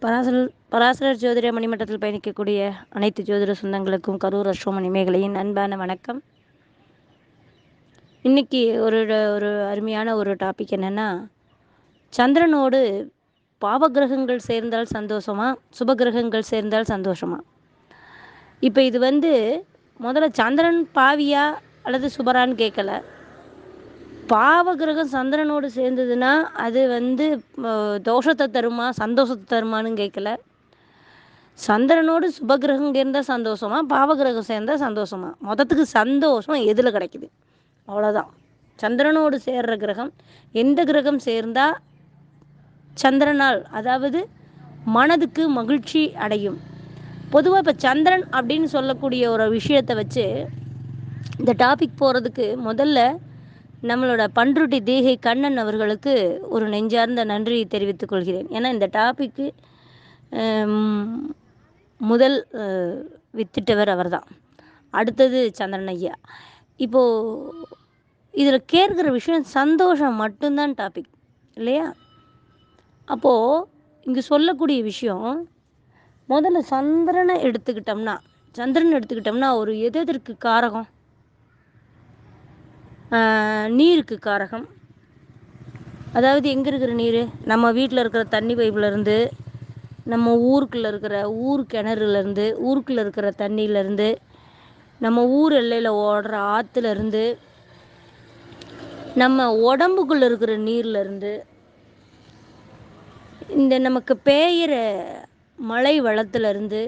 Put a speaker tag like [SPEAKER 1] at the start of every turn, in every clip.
[SPEAKER 1] பராசரர் ஜோதிட மணிமட்டத்தில் பயணிக்கக்கூடிய அனைத்து ஜோதிட சொந்தங்களுக்கும் கரூர் அஸ்ட்ரோமணி மேகலையின் அன்பான வணக்கம். இன்னைக்கு ஒரு ஒரு அருமையான ஒரு டாபிக் என்னென்னா, சந்திரனோடு பாவகிரகங்கள் சேர்ந்தால் சந்தோஷமா, சுபகிரகங்கள் சேர்ந்தால் சந்தோஷமா? இப்போ இது முதல்ல சந்திரன் பாவியா அல்லது சுபரான்னு கேட்கல. பாவகிரகம் சந்திரனோடு சேர்ந்ததுன்னா அது தோஷத்தை தருமா சந்தோஷத்தை தருமான்னு கேட்கல. சந்திரனோடு சுபகிரகம் இருந்தால் சந்தோஷமா, பாவகிரகம் சேர்ந்தால் சந்தோஷமா? மொத்தத்துக்கு சந்தோஷம் எதில் கிடைக்குது, அவ்வளோதான். சந்திரனோடு சேர்ற கிரகம், எந்த கிரகம் சேர்ந்தால் சந்திரனால் அதாவது மனதுக்கு மகிழ்ச்சி அடையும். பொதுவாக இப்போ சந்திரன் அப்படின்னு சொல்லக்கூடிய ஒரு விஷயத்தை வச்சு இந்த டாபிக் போகிறதுக்கு முதல்ல நம்மளோட பன்ருட்டி தேகை கண்ணன் அவர்களுக்கு ஒரு நெஞ்சார்ந்த நன்றி தெரிவித்துக் கொள்கிறேன். ஏன்னா இந்த டாபிக்கு முதல் வித்திட்டவர் அவர் தான். அடுத்தது சந்திரன் ஐயா. இப்போது இதில் கேட்குற விஷயம் சந்தோஷம் மட்டும்தான் டாபிக் இல்லையா? அப்போது இங்கே சொல்லக்கூடிய விஷயம், முதல்ல சந்திரன் எடுத்துக்கிட்டோம்னா ஒரு எதற்கு காரகம்? நீருக்கு காரகம். அதாவது எங்கே இருக்கிற நீர்? நம்ம வீட்டில் இருக்கிற தண்ணி பைப்புலேருந்து, நம்ம ஊருக்குள்ளே இருக்கிற கிணறுலேருந்து, ஊருக்குள்ளே இருக்கிற தண்ணியிலேருந்து, நம்ம ஊர் எல்லையில் ஓடுற ஆற்றுலேருந்து, நம்ம உடம்புக்குள்ளே இருக்கிற நீர்லேருந்து, இந்த நமக்கு பெய்கிற மழை வளத்துலேருந்து,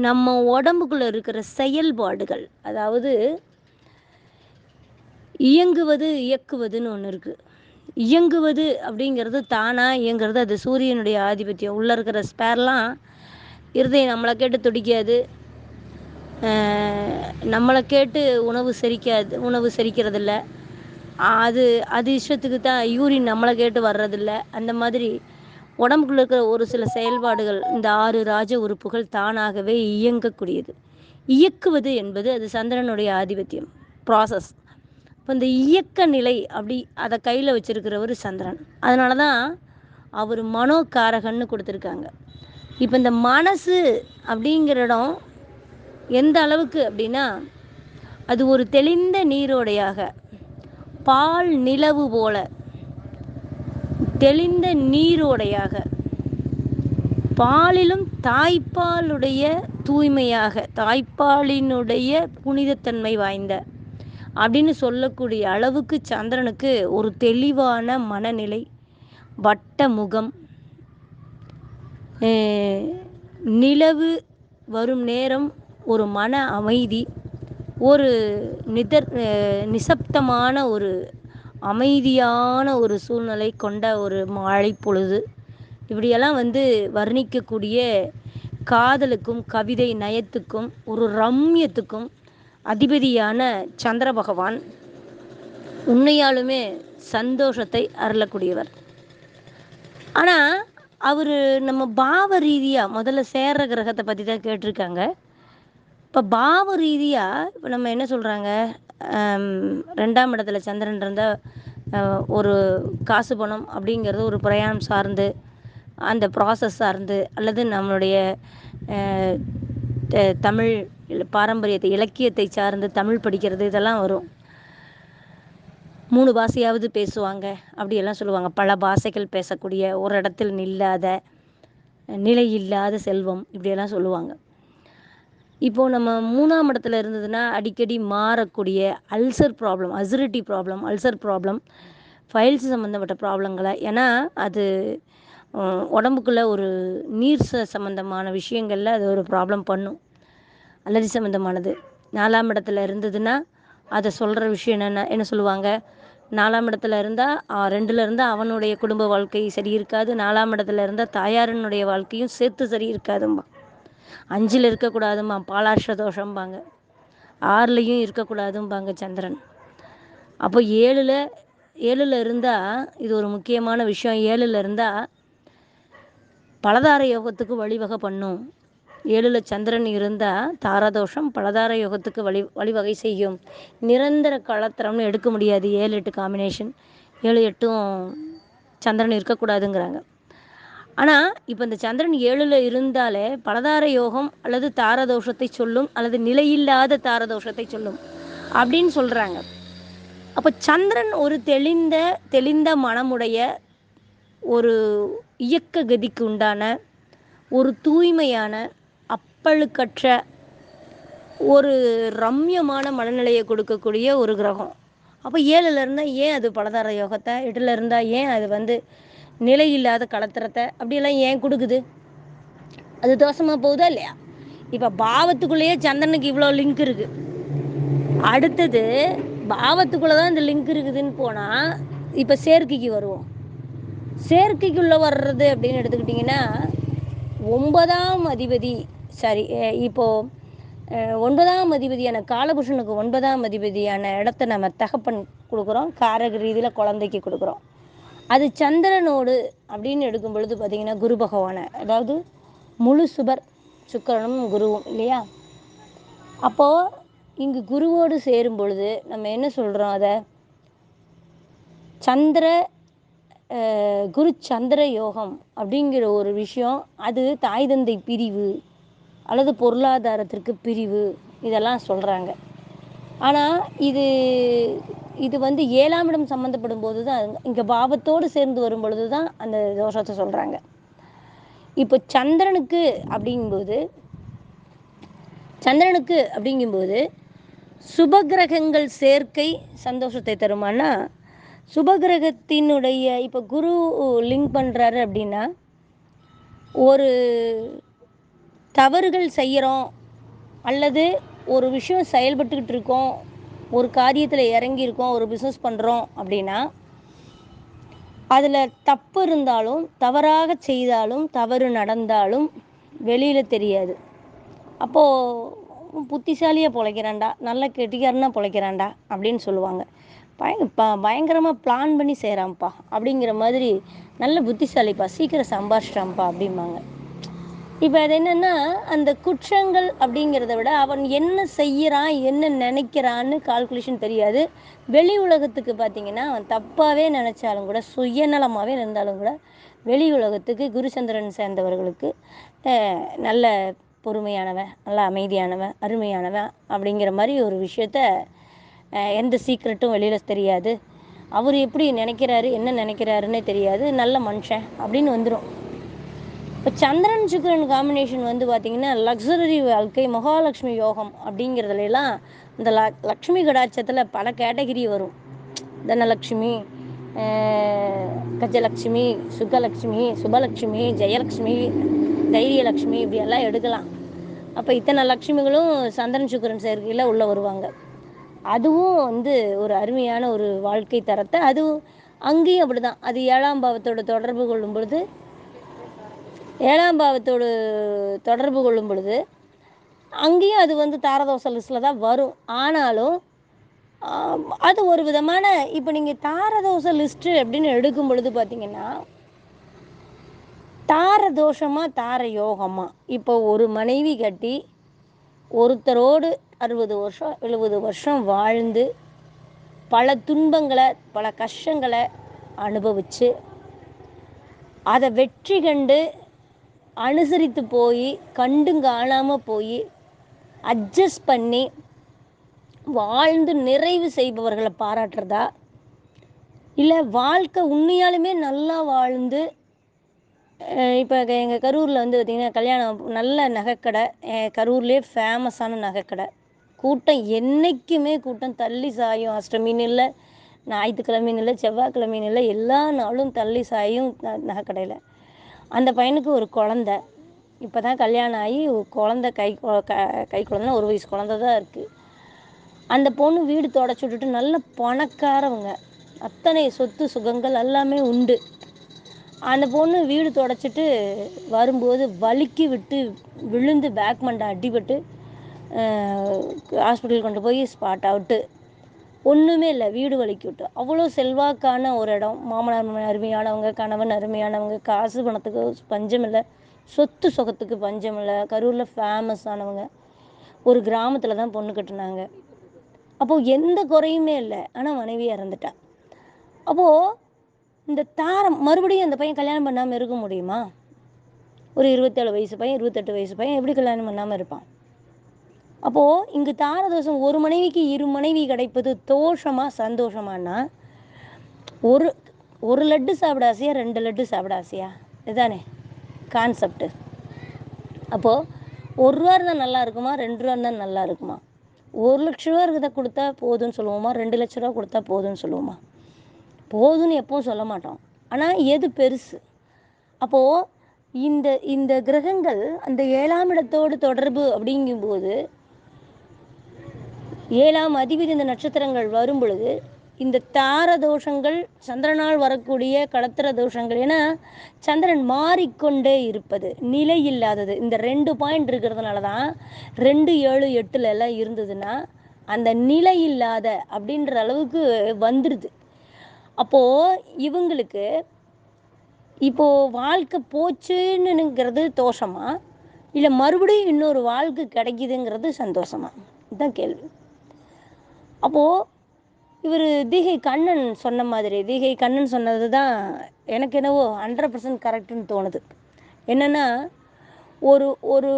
[SPEAKER 1] நம்ம உடம்புக்குள்ளே இருக்கிற செயல்பாடுகள், அதாவது இயக்குவதுன்னு ஒன்று இருக்குது. இயங்குவது அப்படிங்கிறது தானாக இயங்கிறது, அது சூரியனுடைய ஆதிபத்தியம். உள்ளே இருக்கிற ஸ்பேர்லாம் இருதயம் நம்மளை கேட்டு துடிக்காது, நம்மளை கேட்டு உணவு செரிக்கிறதில்ல. அது அது இஷ்டத்துக்கு தான் யூரின் நம்மளை கேட்டு வர்றதில்ல. அந்த மாதிரி உடம்புக்குள்ள இருக்கிற ஒரு சில செயல்பாடுகள், இந்த 6 ராஜ உறுப்புகள் தானாகவே இயங்கக்கூடியது. இயக்குவது என்பது அது சந்திரனுடைய ஆதிபத்தியம், ப்ராசஸ். இப்போ இந்த இயக்க நிலை அப்படி அதை கையில் வச்சுருக்கிறவர் சந்திரன். அதனால தான் அவர் மனோகாரகன்னு கொடுத்துருக்காங்க. இப்போ இந்த மனசு அப்படிங்கிற இடம் எந்த அளவுக்கு அப்படின்னா, அது ஒரு தெளிந்த நீரோடையாக, பால் நிலவு போல தெளிந்த நீரோடையாக, பாலிலும் தாய்ப்பாலுடைய தூய்மையாக, தாய்ப்பாலினுடைய புனிதத்தன்மை வாய்ந்த அப்படின்னு சொல்லக்கூடிய அளவுக்கு சந்திரனுக்கு ஒரு தெளிவான மனநிலை, வட்ட முகம், நிலவு வரும் நேரம் ஒரு மன அமைதி, ஒரு நிசப்தமான ஒரு அமைதியான ஒரு சூழ்நிலை கொண்ட ஒரு மாலை பொழுது, இப்படியெல்லாம் வர்ணிக்கக்கூடிய காதலுக்கும் கவிதை நயத்துக்கும் ஒரு ரம்யத்துக்கும் அதிபதியான சந்திர பகவான் உண்மையாலுமே சந்தோஷத்தை அருளக்கூடியவர். ஆனால் அவர் நம்ம பாவ ரீதியாக முதல்ல சேர்ற கிரகத்தை பற்றி தான் கேட்டிருக்காங்க. இப்போ பாவ ரீதியாக இப்போ நம்ம என்ன சொல்கிறாங்க, 2ஆம் இடத்துல சந்திரன் இருந்தால் ஒரு காசு பணம் அப்படிங்கிறது ஒரு பிரயாணம் சார்ந்து, அந்த ப்ராசஸ் சார்ந்து, அல்லது நம்மளுடைய தமிழ் பாரம்பரியத்தை இலக்கியத்தை சார்ந்து தமிழ் படிக்கிறது, இதெல்லாம் வரும். 3 பாஷையாவது பேசுவாங்க அப்படியெல்லாம் சொல்லுவாங்க. பல பாஷைகள் பேசக்கூடிய, ஒரு இடத்தில் நிலை இல்லாத செல்வம், இப்படியெல்லாம் சொல்லுவாங்க. இப்போது நம்ம 3ஆம் இடத்துல இருந்ததுன்னா அடிக்கடி மாறக்கூடிய அல்சர் ப்ராப்ளம், ஃபைல்ஸ் சம்மந்தப்பட்ட ப்ராப்ளங்களை, ஏன்னா அது உடம்புக்குள்ளே ஒரு நீர் சம்மந்தமான விஷயங்களில் அது ஒரு ப்ராப்ளம் பண்ணும், அலர்ஜி சம்மந்தமானது. 4ஆம் இடத்துல இருந்ததுன்னா அதை சொல்கிற விஷயம் என்ன சொல்லுவாங்க, 4ஆம் இடத்துல இருந்தால் 2ல் இருந்தால் அவனுடைய குடும்ப வாழ்க்கை சரி இருக்காது, 4ஆம் இடத்துல இருந்தால் தாயாரனுடைய வாழ்க்கையும் சேர்த்து சரி இருக்காதும்பா. 5ல் இருக்கக்கூடாதும்மா, பாலார்ஷ தோஷம்பாங்க. 6லையும் இருக்கக்கூடாதும்பாங்க சந்திரன். அப்போ 7ல் இருந்தால் இது ஒரு முக்கியமான விஷயம். 7ல் இருந்தால் பலதார யோகத்துக்கு வழிவகை பண்ணும். 7ல் சந்திரன் இருந்தால் தாரதோஷம் பலதார யோகத்துக்கு வழிவகை செய்யும். நிரந்தர களத்திரம்னு எடுக்க முடியாது. 7-8 காம்பினேஷன், 7-8 சந்திரன் இருக்கக்கூடாதுங்கிறாங்க. ஆனால் இப்போ இந்த சந்திரன் 7ல் இருந்தாலே பலதார யோகம் அல்லது தாரதோஷத்தை சொல்லும், அல்லது நிலையில்லாத தாரதோஷத்தை சொல்லும் அப்படின்னு சொல்கிறாங்க. அப்போ சந்திரன் ஒரு தெளிந்த மனமுடைய ஒரு இயக்க கதிக்கு உண்டான ஒரு தூய்மையான அப்பழுக்கற்ற ஒரு ரம்யமான மனநிலையை கொடுக்கக்கூடிய ஒரு கிரகம். அப்போ 7ல் இருந்தால் ஏன் அது பலதார யோகத்தை, 8ல் இருந்தால் ஏன் அது நிலையில்லாத கலத்திரத்தை அப்படியெல்லாம் ஏன் கொடுக்குது? அது தோஷமாக போகுதா இல்லையா? இப்போ பாவத்துக்குள்ளேயே சந்திரனுக்கு இவ்வளோ லிங்க் இருக்குது. அடுத்தது பாவத்துக்குள்ளே தான் இந்த லிங்க் இருக்குதுன்னு போனால் இப்போ சேர்க்கைக்கு வருவோம். சேர்க்கைக்குள்ளே வர்றது அப்படின்னு எடுத்துக்கிட்டிங்கன்னா 9ஆம் அதிபதி இப்போது 9ஆம் அதிபதியான காலபுருஷனுக்கு 9ஆம் அதிபதியான இடத்த நம்ம தகப்பன் கொடுக்குறோம், காரக ரீதியில் குழந்தைக்கு கொடுக்குறோம். அது சந்திரனோடு அப்படின்னு எடுக்கும் பொழுது பார்த்திங்கன்னா குரு பகவானை, அதாவது முழு சுபர் சுக்கிரனும் குருவும் இல்லையா? அப்போது இங்கு குருவோடு சேரும் பொழுது நம்ம என்ன சொல்கிறோம்? அதை குரு சந்திர யோகம் அப்படிங்கிற ஒரு விஷயம். அது தாய் தந்தை பிரிவு அல்லது பொருளாதாரத்திற்கு பிரிவு இதெல்லாம் சொல்கிறாங்க. ஆனால் இது 7ஆம் இடம் சம்மந்தப்படும் போது தான், இங்கே பாவத்தோடு சேர்ந்து வரும் பொழுது தான் அந்த தோஷத்தை சொல்கிறாங்க. இப்போ சந்திரனுக்கு அப்படிங்கும்போது சுபகிரகங்கள் சேர்க்கை சந்தோஷத்தை தருமானா? சுபகிரகத்தினுடைய இப்போ குரு லிங்க் பண்ணுறாரு அப்படின்னா, ஒரு தவறுகள் செய்கிறோம் அல்லது ஒரு விஷயம் செயல்பட்டுக்கிட்டு இருக்கோம், ஒரு காரியத்தில் இறங்கியிருக்கோம், ஒரு பிஸ்னஸ் பண்ணுறோம் அப்படின்னா, அதில் தப்பு இருந்தாலும் தவறாக செய்தாலும் தவறு நடந்தாலும் வெளியில் தெரியாது. அப்போது புத்திசாலியாக பிழைக்கிறான்டா, நல்ல கெட்டிக்காரனாக பிழைக்கிறான்டா அப்படின்னு சொல்லுவாங்க. பயங்கரமாக பிளான் பண்ணி செய்கிறான்ப்பா அப்படிங்கிற மாதிரி, நல்ல புத்திசாலிப்பா, சீக்கிரம் சம்பாதிச்சிட்டான்ப்பா அப்படிம்பாங்க. இப்போ அது என்னென்னா, அந்த குற்றங்கள் அப்படிங்கிறத விட அவன் என்ன செய்கிறான் என்ன நினைக்கிறான்னு கால்குலேஷன் தெரியாது. வெளி உலகத்துக்கு பார்த்திங்கன்னா அவன் தப்பாகவே நினச்சாலும் கூட, சுயநலமாகவே இருந்தாலும் கூட, வெளி உலகத்துக்கு குருச்சந்திரன் சேர்ந்தவர்களுக்கு நல்ல பொறுமையானவன், நல்ல அமைதியானவன், அருமையானவன் அப்படிங்கிற மாதிரி ஒரு விஷயத்த, எந்த சீக்ரெட்டும் வெளியில் தெரியாது, அவர் எப்படி நினைக்கிறாரு என்ன நினைக்கிறாருன்னே தெரியாது, நல்ல மனுஷன் அப்படின்னு வந்துடும். இப்போ சந்திரன் சுக்கிரன் காம்பினேஷன் பார்த்திங்கன்னா லக்ஸரி வாழ்க்கை, மகாலட்சுமி யோகம் அப்படிங்கிறதுலாம் இந்த லக்ஷ்மி கடாட்சத்தில் பல கேட்டகிரி வரும். தனலக்ஷ்மி, கஜலக்ஷ்மி, சுகலக்ஷ்மி, சுபலக்ஷ்மி, ஜெயலக்ஷ்மி, தைரியலக்ஷ்மி இப்படியெல்லாம் எடுக்கலாம். அப்போ இத்தனை லக்ஷ்மிகளும் சந்திரன் சுக்கிரன் சேர்க்கையில் உள்ளே வருவாங்க. அதுவும் ஒரு அருமையான ஒரு வாழ்க்கை தரத்தை, அதுவும் அங்கேயும் அப்படி தான். அது 7ஆம் பாவத்தோடு தொடர்பு கொள்ளும் பொழுது அங்கேயும் அது தாரதோஷ லிஸ்ட்டில் தான் வரும். ஆனாலும் அது ஒரு விதமான, இப்போ நீங்கள் தாரதோஷ லிஸ்ட்டு அப்படின்னு எடுக்கும் பொழுது பார்த்திங்கன்னா, தாரதோஷமாக தார யோகமாக, இப்போ ஒரு மனைவி கட்டி ஒருத்தரோடு 60 வருஷம் 70 வருஷம் வாழ்ந்து பல துன்பங்களை பல கஷ்டங்களை அனுபவித்து அதை வெற்றி கண்டு அனுசரித்து போய் காணாமல் போய் அட்ஜஸ்ட் பண்ணி வாழ்ந்து நிறைவு செய்பவர்களை பாராட்டுறதா, இல்லை வாழ்க்கை உண்மையாலுமே நல்லா வாழ்ந்து, இப்போ எங்கள் கரூரில் பார்த்திங்கன்னா கல்யாணம் நல்ல நகைக்கடை, கரூர்லேயே ஃபேமஸான நகைக்கடை, கூட்டம் என்றைக்குமே கூட்டம் தள்ளி சாயும். அஷ்டமின்னு இல்லை, ஞாயிற்றுக்கிழமைன்னு இல்லை, செவ்வாய்க்கிழமைன்னு இல்லை, எல்லா நாளும் தள்ளி சாயும் நகைக்கடையில். அந்த பையனுக்கு ஒரு குழந்த, இப்போ தான் கல்யாணம் ஆகி குழந்த கை குழந்தைன்னா 1 வயசு குழந்த தான் இருக்குது. அந்த பொண்ணு வீடு தொடச்சி விட்டுட்டு நல்ல பணக்காரவங்க, அத்தனை சொத்து சுகங்கள் எல்லாமே உண்டு. அந்த பொண்ணு வீடு தொடச்சிட்டு வரும்போது வழுக்கி விட்டு விழுந்து பேக் மண்டை அடிபட்டு ஹாஸ்பிட்டல் கொண்டு போய் ஸ்பாட் அவுட்டு. ஒன்றுமே இல்லை, வீடு வழுக்கி விட்டு. அவ்வளோ செல்வாக்கான ஒரு இடம், மாமனார் அருமையானவங்க, கணவன் அருமையானவங்க, காசு பணத்துக்கு பஞ்சம் இல்லை, சொத்து சுகத்துக்கு பஞ்சம் இல்லை, கரூரில் ஃபேமஸ் ஆனவங்க. ஒரு கிராமத்தில் தான் பொண்ணு கட்டுனாங்க. அப்போது எந்த குறையுமே இல்லை, ஆனால் மனைவி இறந்துட்டா. அப்போது இந்த தாரம் மறுபடியும் அந்த பையன் கல்யாணம் பண்ணாமல் இருக்க முடியுமா? ஒரு 27 வயசு பையன் 28 வயசு பையன் எப்படி கல்யாணம் பண்ணாமல் இருப்பான்? அப்போது இங்கு தாரதோஷம் ஒரு மனைவிக்கு 2 மனைவி கிடைப்பது தோஷமா சந்தோஷமானா, ஒரு ஒரு லட்டு சாப்பிட ஆசையா 2 லட்டு சாப்பிட ஆசையா? இதுதானே கான்செப்ட்டு. அப்போது ரூ. 1 இருந்தால் நல்லா இருக்குமா, ரூ. 2 இருந்தால் நல்லா இருக்குமா? ரூ. 1,00,000 இருக்கிறத கொடுத்தா போதும்னு சொல்லுவோமா, ரூ. 2,00,000 கொடுத்தா போதும்னு சொல்லுவோமா? போதும்னு எப்பவும் சொல்ல மாட்டோம். ஆனால் எது பெருசு? அப்போது இந்த இந்த கிரகங்கள் அந்த 7ஆம் இடத்தோடு தொடர்பு அப்படிங்கும்போது 7ஆம் அதிபதி இந்த நட்சத்திரங்கள் வரும் பொழுது இந்த தார தோஷங்கள் சந்திரனால் வரக்கூடிய கடத்திர தோஷங்கள், ஏன்னா சந்திரன் மாறிக்கொண்டே இருப்பது, நிலை இல்லாதது. இந்த 2 பாயிண்ட் இருக்கிறதுனால தான் 2, 7, 8 எல்லாம் இருந்ததுன்னா அந்த நிலை இல்லாத அப்படின்ற அளவுக்கு வந்துடுது. அப்போது இவங்களுக்கு இப்போது வாழ்க்கை போச்சுன்னுங்கிறது தோஷமா, இல்லை மறுபடியும் இன்னொரு வாழ்க்கை கிடைக்குதுங்கிறது சந்தோஷமா? இதுதான் கேள்வி. அப்போது இவர் தீகை கண்ணன் சொன்ன மாதிரி, தீகை கண்ணன் சொன்னது தான் எனக்கு என்னவோ 100% கரெக்டுன்னு தோணுது. என்னென்னா, ஒரு ஒரு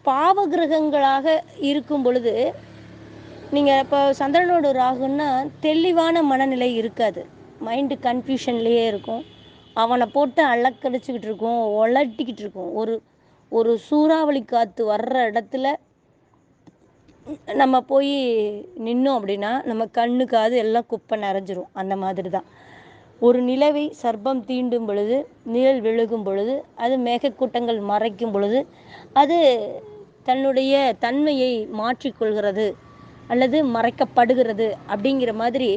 [SPEAKER 1] பாவ கிரகங்களாக இருக்கும் பொழுது, நீங்கள் இப்போ சந்திரனோட ராகுன்னா தெளிவான மனநிலை இருக்காது. மைண்டு கன்ஃபியூஷன்லேயே இருக்கும். அவனை போட்டு அலக்கடிச்சிக்கிட்டு இருக்கும், ஒலட்டிக்கிட்டு இருக்கும். ஒரு ஒரு சூறாவளி காற்று வர்ற இடத்துல நம்ம போய் நின்னோம் அப்படின்னா நம்ம கண்ணு காது எல்லாம் குப்பை நிறைஞ்சிரும். அந்த மாதிரி தான் ஒரு நிலவை சர்ப்பம் தீண்டும் பொழுது, நிழல் விழுகும் பொழுது, அது மேகக்கூட்டங்கள் மறைக்கும் பொழுது அது தன்னுடைய தன்மையை மாற்றிக்கொள்கிறது அல்லது மறைக்கப்படுகிறது. அப்படிங்கிற மாதிரி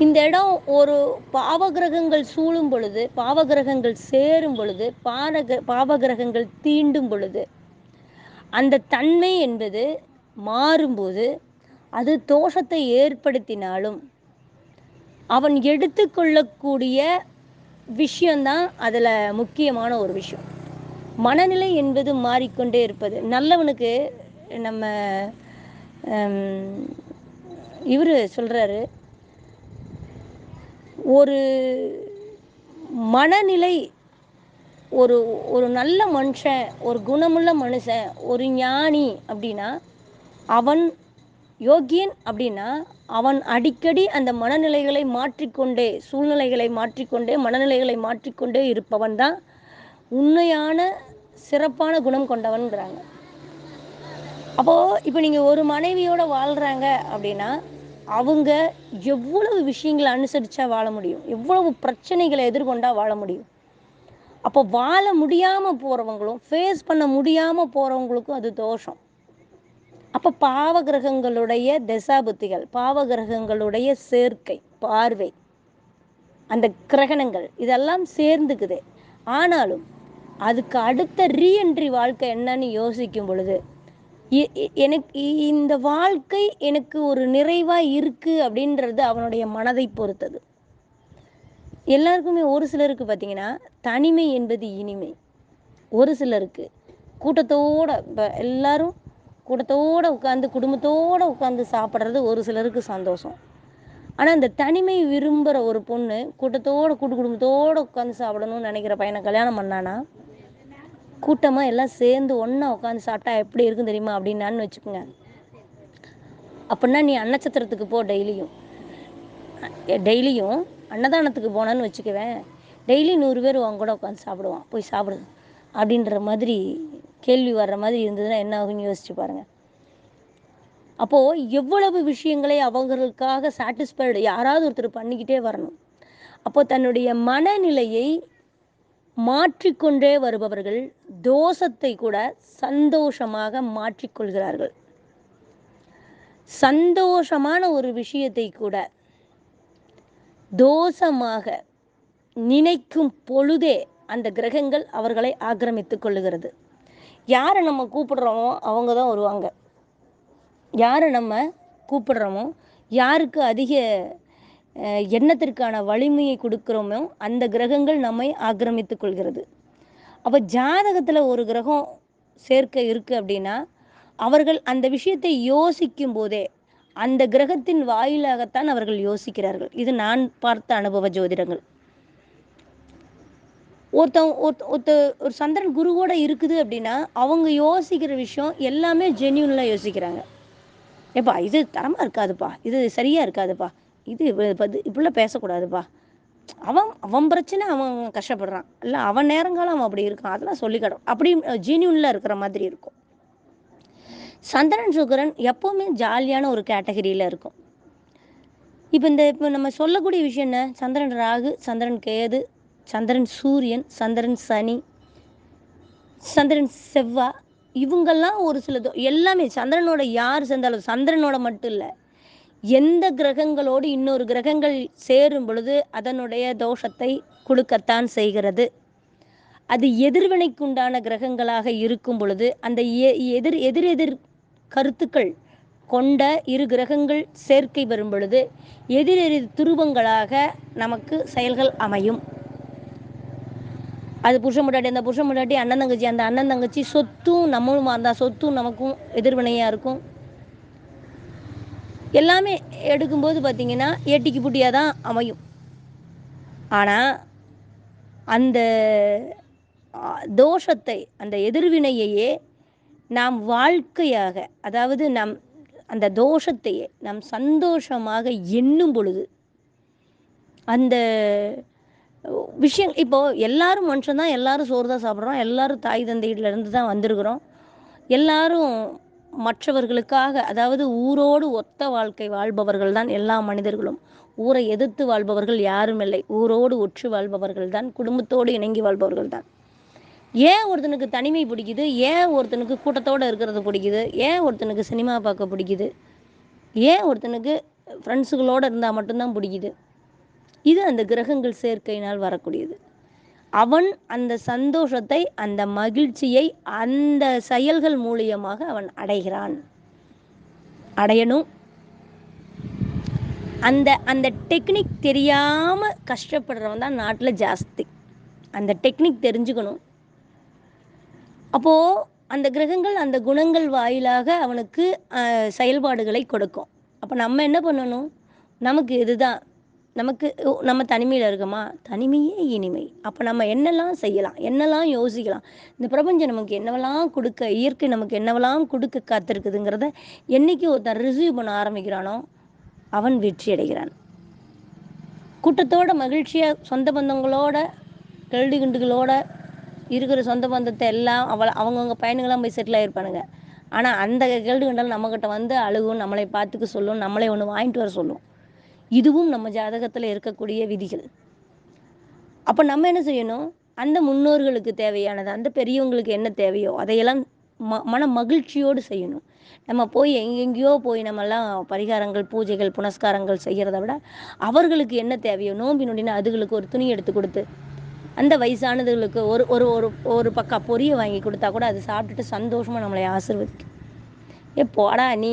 [SPEAKER 1] இந்த இடம் ஒரு பாவகிரகங்கள் சூழும் பொழுது, பாவகிரகங்கள் சேரும் பொழுது, பாவகிரகங்கள் தீண்டும் பொழுது அந்த தன்மை என்பது மாறும்போது அது தோஷத்தை ஏற்படுத்தினாலும் அவன் எடுத்துக்கொள்ளக்கூடிய விஷயந்தான் அதில் முக்கியமான ஒரு விஷயம். மனநிலை என்பது மாறிக்கொண்டே இருப்பது. நல்லவனுக்கு நம்ம இவர் சொல்கிறாரு, ஒரு மனநிலை, ஒரு ஒரு நல்ல மனுஷன், ஒரு குணமுள்ள மனுஷன், ஒரு ஞானி அப்படின்னா, அவன் யோகியன் அப்படின்னா அவன் அடிக்கடி அந்த மனநிலைகளை மாற்றிக்கொண்டே, சூழ்நிலைகளை மாற்றிக்கொண்டே, மனநிலைகளை மாற்றிக்கொண்டே இருப்பவன் தான் உண்மையான சிறப்பான குணம் கொண்டவன்கிறாங்க. அப்போது இப்போ நீங்கள் ஒரு மனைவியோடு வாழ்கிறாங்க அப்படின்னா அவங்க எவ்வளவு விஷயங்களை அனுசரித்தா வாழ முடியும், எவ்வளவு பிரச்சனைகளை எதிர்கொண்டா வாழ முடியும். அப்போ வாழ முடியாமல் போகிறவங்களும், ஃபேஸ் பண்ண முடியாமல் போகிறவங்களுக்கும் அது தோஷம். அப்போ பாவகிரகங்களுடைய தசாபுத்திகள், பாவகிரகங்களுடைய சேர்க்கை, பார்வை, அந்த கிரகணங்கள் இதெல்லாம் சேர்ந்துக்குது. ஆனாலும் அதுக்கு அடுத்த ரீஎன்ட்ரி வாழ்க்கை என்னன்னு யோசிக்கும் பொழுது எனக்கு இந்த வாழ்க்கை எனக்கு ஒரு நிறைவாக இருக்குது அப்படின்றது அவனுடைய மனதை பொறுத்தது. எல்லாருக்குமே ஒரு சிலருக்கு பார்த்திங்கன்னா தனிமை என்பது இனிமை, ஒரு சிலருக்கு கூட்டத்தோடு, இப்போ எல்லாரும் கூட்டத்தோடு உட்காந்து குடும்பத்தோடு உட்காந்து சாப்பிட்றது ஒரு சிலருக்கு சந்தோஷம். ஆனால் இந்த தனிமை விரும்புகிற ஒரு பொண்ணு கூட்டத்தோடு குடும்பத்தோடு உட்காந்து சாப்பிடணும்னு நினைக்கிற பையனை கல்யாணம் பண்ணானா, கூட்டமாக எல்லாம் சேர்ந்து ஒன்றா உட்காந்து சாப்பிட்டா எப்படி இருக்கும் தெரியுமா அப்படின்னான்னு வச்சுக்கோங்க. அப்படின்னா நீ அன்னச்சத்திரத்துக்கு போ, டெய்லியும் அன்னதானத்துக்கு போனான்னு வச்சுக்குவேன், டெய்லி 100 பேர் அவங்க கூட உட்காந்து சாப்பிடுவான், போய் சாப்பிடு அப்படின்ற மாதிரி கேள்வி வர்ற மாதிரி இருந்ததுன்னா என்ன ஆகுன்னு யோசிச்சு பாருங்கள். அப்போது எவ்வளவு விஷயங்களை அவங்களுக்காக சாட்டிஸ்ஃபைடு யாராவது ஒருத்தர் பண்ணிக்கிட்டே வரணும். அப்போது தன்னுடைய மனநிலையை மாற்றிக்கொண்டே வருபவர்கள் தோஷத்தை கூட சந்தோஷமாக மாற்றிக்கொள்கிறார்கள். சந்தோஷமான ஒரு விஷயத்தை கூட தோஷமாக நினைக்கும் பொழுதே அந்த கிரகங்கள் அவர்களை ஆக்கிரமித்து கொள்ளுகிறது. யாரை நம்ம கூப்பிடுறோமோ அவங்க தான் வருவாங்க. யாரை நம்ம கூப்பிடுறோமோ, யாருக்கு அதிக எண்ணத்திற்கான வலிமையை கொடுக்குறோமோ அந்த கிரகங்கள் நம்மை ஆக்கிரமித்து கொள்கிறது. அப்போ ஜாதகத்தில் ஒரு கிரகம் சேர்க்கை இருக்குது அப்படின்னா அவர்கள் அந்த விஷயத்தை யோசிக்கும் போதே அந்த கிரகத்தின் வாயிலாகத்தான் அவர்கள் யோசிக்கிறார்கள். இது நான் பார்த்த அனுபவ ஜோதிடங்கள். ஒரு சந்திரன் குருவோட இருக்குது அப்படின்னா அவங்க யோசிக்கிற விஷயம் எல்லாமே ஜென்யூனில் யோசிக்கிறாங்க. ஏப்பா இது தரமாக இருக்காதுப்பா, இது சரியாக இருக்காதுப்பா, இது இப்படிலாம் பேசக்கூடாதுப்பா, அவன் அவன் பிரச்சனை, அவன் கஷ்டப்படுறான், இல்லை அவன் நேரங்காலம் அவன் அப்படி இருக்கான், அதெல்லாம் சொல்லிக்கடும் அப்படி ஜென்யூனில் இருக்கிற மாதிரி இருக்கும். சந்திரன் சுக்கிரன் எப்போவுமே ஜாலியான ஒரு கேட்டகரியில் இருக்கும். இப்போ நம்ம சொல்லக்கூடிய விஷயம் என்ன? சந்திரன் ராகு, சந்திரன் கேது, சந்திரன் சூரியன், சந்திரன் சனி, சந்திரன் செவ்வாய், இவங்கெல்லாம் ஒரு சில எல்லாமே சந்திரனோட யார் சேர்ந்தாலும், சந்திரனோட மட்டும் இல்லை, எந்த கிரகங்களோடு இன்னொரு கிரகங்கள் சேரும் பொழுது அதனுடைய தோஷத்தை கொடுக்கத்தான் செய்கிறது. அது எதிர்வினைக்குண்டான கிரகங்களாக இருக்கும் பொழுது அந்த எதிர் எதிர் எதிர் கருத்துக்கள் கொண்ட இரு கிரகங்கள் சேர்க்கை வரும் பொழுது எதிர் எதிர் துருவங்களாக நமக்கு செயல்கள் அமையும். அது புருஷன் முன்னாடி, அந்த புருஷன் முன்னாடி அண்ணன் தங்கச்சி, அந்த அண்ணன் தங்கச்சி சொத்தும் நம்மளும் அந்த சொத்தும் நமக்கும் எதிர்வினையாக இருக்கும். எல்லாமே எடுக்கும்போது பார்த்திங்கன்னா ஏட்டிக்கு புட்டியாக தான் அமையும். ஆனால் அந்த தோஷத்தை, அந்த எதிர்வினையையே நாம் வாழ்க்கையாக, அதாவது நம் அந்த தோஷத்தையே நாம் சந்தோஷமாக எண்ணும் பொழுது அந்த விஷயம், இப்போது எல்லாரும் மனுஷன் தான், எல்லாரும் சோறு தான் சாப்பிட்றோம், எல்லாரும் தாய் தந்தையிலேருந்து தான் வந்திருக்கிறோம், எல்லாரும் மற்றவர்களுக்காக, அதாவது ஊரோடு ஒத்த வாழ்க்கை வாழ்பவர்கள் தான் எல்லா மனிதர்களும். ஊரை எதிர்த்து வாழ்பவர்கள் யாரும் இல்லை. ஊரோடு ஒற்று வாழ்பவர்கள் தான், குடும்பத்தோடு இணங்கி வாழ்பவர்கள் தான். ஏன் ஒருத்தனுக்கு தனிமை பிடிக்குது? ஏன் ஒருத்தனுக்கு கூட்டத்தோடு இருக்கிறது பிடிக்குது? ஏன் ஒருத்தனுக்கு சினிமா பார்க்க பிடிக்குது? ஏன் ஒருத்தனுக்கு ஃப்ரெண்ட்ஸுகளோடு இருந்தால் மட்டும்தான் பிடிக்குது? இது அந்த கிரகங்கள் சேர்க்கையினால் வரக்கூடியது. அவன் அந்த சந்தோஷத்தை, அந்த மகிழ்ச்சியை அந்த செயல்கள் மூலியமாக அவன் அடைகிறான். அடையணும். அந்த அந்த டெக்னிக் தெரியாமல் கஷ்டப்படுறவன் தான் நாட்டில் ஜாஸ்தி. அந்த டெக்னிக் தெரிஞ்சுக்கணும். அப்போது அந்த கிரகங்கள் அந்த குணங்கள் வாயிலாக அவனுக்கு செயல்பாடுகளை கொடுக்கும். அப்போ நம்ம என்ன பண்ணணும்? நமக்கு இதுதான், நம்ம தனிமையில் இருக்கோமா? தனிமையே இனிமை. அப்போ நம்ம என்னெல்லாம் செய்யலாம், என்னெல்லாம் யோசிக்கலாம், இந்த பிரபஞ்சம் நமக்கு என்னவெல்லாம் கொடுக்க, இயற்கை நமக்கு என்னவெல்லாம் கொடுக்க காத்திருக்குதுங்கிறத என்றைக்கு ஒருத்தன் ரிசீவ் பண்ண ஆரம்பிக்கிறானோ அவன் வெற்றி அடைகிறான். கூட்டத்தோட மகிழ்ச்சியாக சொந்த பந்தங்களோட கெல்டு கிண்டுகளோட இருக்கிற சொந்த பந்தத்தை எல்லாம் அவங்கவுங்க பையனுங்களாம் போய் செட்டில் ஆகிருப்பானுங்க. ஆனால் அந்த கெல்டு கிண்டல் நம்மக்கிட்ட வந்து அழுகும், நம்மளை பார்த்துக்க சொல்லும், நம்மளை ஒன்று வாங்கிட்டு வர சொல்லும். இதுவும் நம்ம ஜாதகத்தில் இருக்கக்கூடிய விதிகள். அப்போ நம்ம என்ன செய்யணும்? அந்த முன்னோர்களுக்கு தேவையானது, அந்த பெரியவங்களுக்கு என்ன தேவையோ அதையெல்லாம் மன மகிழ்ச்சியோடு செய்யணும். நம்ம போய் எங்கெங்கேயோ போய் நம்மெல்லாம் பரிகாரங்கள், பூஜைகள், புனஸ்காரங்கள் செய்கிறத விட அவர்களுக்கு என்ன தேவையோ, நோம்பி நொடினா அதுகளுக்கு ஒரு துணி எடுத்து கொடுத்து, அந்த வயசானதுகளுக்கு ஒரு ஒரு ஒரு ஒரு பக்கம் பொரிய வாங்கி கொடுத்தா கூட அது சாப்பிட்டுட்டு சந்தோஷமாக நம்மளை ஆசீர்வதிக்கும். போடா நீ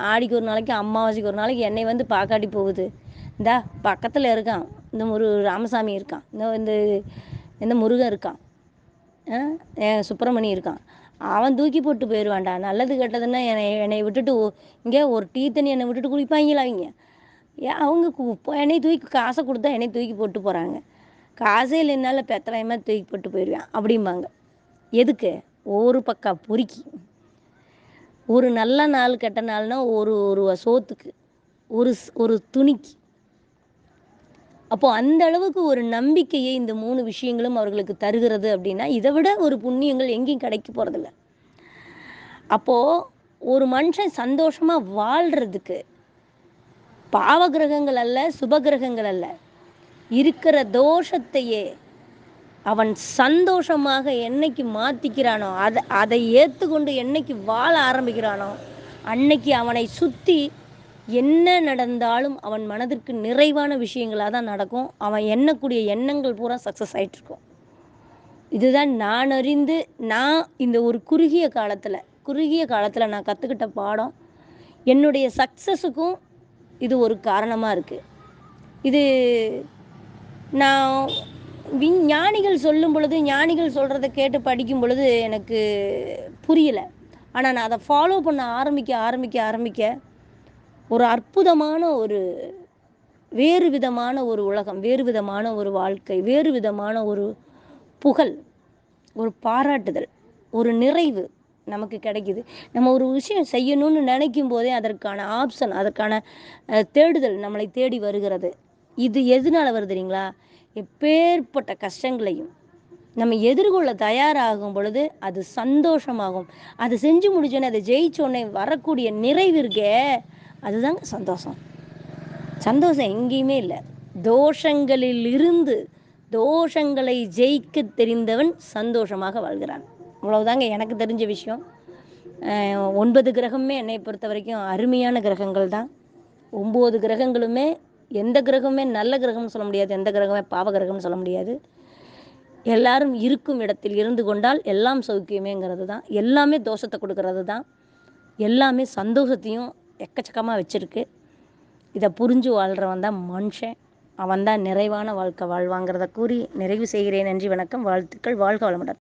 [SPEAKER 1] ஆடிக்கு ஒரு நாளைக்கு, அமாவாசைக்கு ஒரு நாளைக்கு என்னை வந்து பார்க்காட்டி போகுது. இந்தா பக்கத்தில் இருக்கான், இந்த ஒரு ராமசாமி இருக்கான், இந்த முருகன் இருக்கான், சுப்பிரமணி இருக்கான், அவன் தூக்கி போட்டு போயிடுவான்டா. நல்லது கெட்டதுன்னா என்னை விட்டுட்டு இங்கே ஒரு டீ தண்ணி என்னை விட்டுட்டு குடிப்பாங்களா அவங்க? அவங்க என்னை தூக்கி காசை கொடுத்தா என்னை தூக்கி போட்டு போகிறாங்க. காசே இல்லைனால பெத்தவயமாக தூக்கி போட்டு போயிடுவேன் அப்படிம்பாங்க. எதுக்கு? ஒரு பக்கம் பொறுக்கி, ஒரு நல்ல நாள் கெட்ட நாள்னா ஒரு சோத்துக்கு, ஒரு துணிக்கு. அப்போது அந்த அளவுக்கு ஒரு நம்பிக்கையை இந்த 3 விஷயங்களும் அவர்களுக்கு தருகிறது அப்படின்னா இதை விட ஒரு புண்ணியங்கள் எங்கேயும் கிடைக்க போகிறதில்ல. அப்போது ஒரு மனுஷன் சந்தோஷமாக வாழ்கிறதுக்கு பாவகிரகங்கள் அல்ல, சுபகிரகங்கள் அல்ல, இருக்கிற தோஷத்தையே அவன் சந்தோஷமாக என்னைக்கு மாற்றிக்கிறானோ, அதை ஏற்றுக்கொண்டு என்னைக்கு வாழ ஆரம்பிக்கிறானோ அன்னைக்கு அவனை சுற்றி என்ன நடந்தாலும் அவன் மனதிற்கு நிறைவான விஷயங்களாக தான் நடக்கும். அவன் எண்ணக்கூடிய எண்ணங்கள் பூரா சக்ஸஸ் ஆகிட்டுருக்கும். இதுதான் நான் அறிந்து, நான் இந்த ஒரு குறுகிய காலத்தில் நான் கற்றுக்கிட்ட பாடம். என்னுடைய சக்ஸஸுக்கும் இது ஒரு காரணமாக இருக்குது. இது நான் ஞானிகள் சொல்லும் பொழுது, ஞானிகள் சொல்கிறத கேட்டு படிக்கும் பொழுது எனக்கு புரியலை. ஆனால் நான் அதை ஃபாலோ பண்ண ஆரம்பிக்க ஒரு அற்புதமான வேறு விதமான ஒரு உலகம், வேறு விதமான ஒரு வாழ்க்கை, வேறு விதமான ஒரு புகழ், ஒரு பாராட்டுதல், ஒரு நிறைவு நமக்கு கிடைக்குது. நம்ம ஒரு விஷயம் செய்யணும்னு நினைக்கும் போதே அதற்கான ஆப்ஷன், அதற்கான தேடுதல் நம்மளை தேடி வருகிறது. இது எதனால வருது தெரியுங்களா? எப்பேற்பட்ட கஷ்டங்களையும் நம்ம எதிர்கொள்ள தயாராகும் பொழுது அது சந்தோஷமாகும். அது செஞ்சு முடிச்சோன்னே, அதை ஜெயிச்சோன்னே வரக்கூடிய நிறைவு இருக்கே, அதுதாங்க சந்தோஷம். சந்தோஷம் எங்கேயுமே இல்லை. தோஷங்களிலிருந்து தோஷங்களை ஜெயிக்க தெரிந்தவன் சந்தோஷமாக வாழ்கிறான். இவ்வளவுதாங்க எனக்கு தெரிஞ்ச விஷயம். 9 கிரகமே என்னை பொறுத்த வரைக்கும் அருமையான கிரகங்கள் தான். 9 கிரகங்களுமே எந்த கிரகமே நல்ல கிரகம்னு சொல்ல முடியாது, எந்த கிரகமே பாவ கிரகம்னு சொல்ல முடியாது. எல்லாரும் இருக்கும் இடத்தில் இருந்து கொண்டால் எல்லாம் சௌக்கியமேங்கிறது தான். எல்லாமே தோஷத்தை கொடுக்கறது தான். எல்லாமே சந்தோஷத்தையும் எக்கச்சக்கமாக வச்சுருக்கு. இதை புரிஞ்சு வாழ்கிறவன் தான் மனுஷன். அவன் தான் நிறைவான வாழ்க்கை வாழ்வாங்கிறத கூறி நிறைவு செய்கிறேன். நன்றி, வணக்கம், வாழ்த்துக்கள், வாழ்க வளமுடன்.